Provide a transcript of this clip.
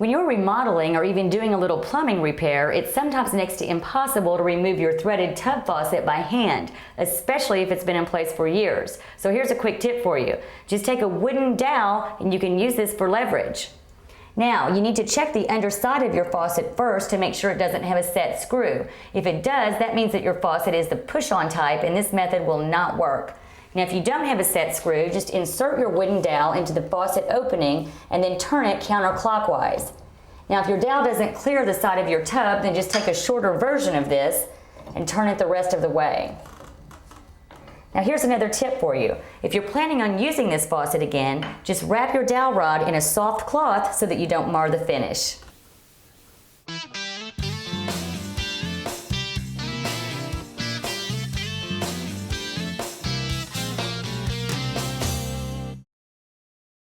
When you're remodeling or even doing a little plumbing repair, it's sometimes next to impossible to remove your threaded tub faucet by hand, especially if it's been in place for years. So here's a quick tip for you. Just take a wooden dowel and you can use this for leverage. Now, you need to check the underside of your faucet first to make sure it doesn't have a set screw. If it does, that means that your faucet is the push-on type and this method will not work. Now, if you don't have a set screw, just insert your wooden dowel into the faucet opening and then turn it counterclockwise. Now, if your dowel doesn't clear the side of your tub, then just take a shorter version of this and turn it the rest of the way. Now, here's another tip for you. If you're planning on using this faucet again, just wrap your dowel rod in a soft cloth so that you don't mar the finish.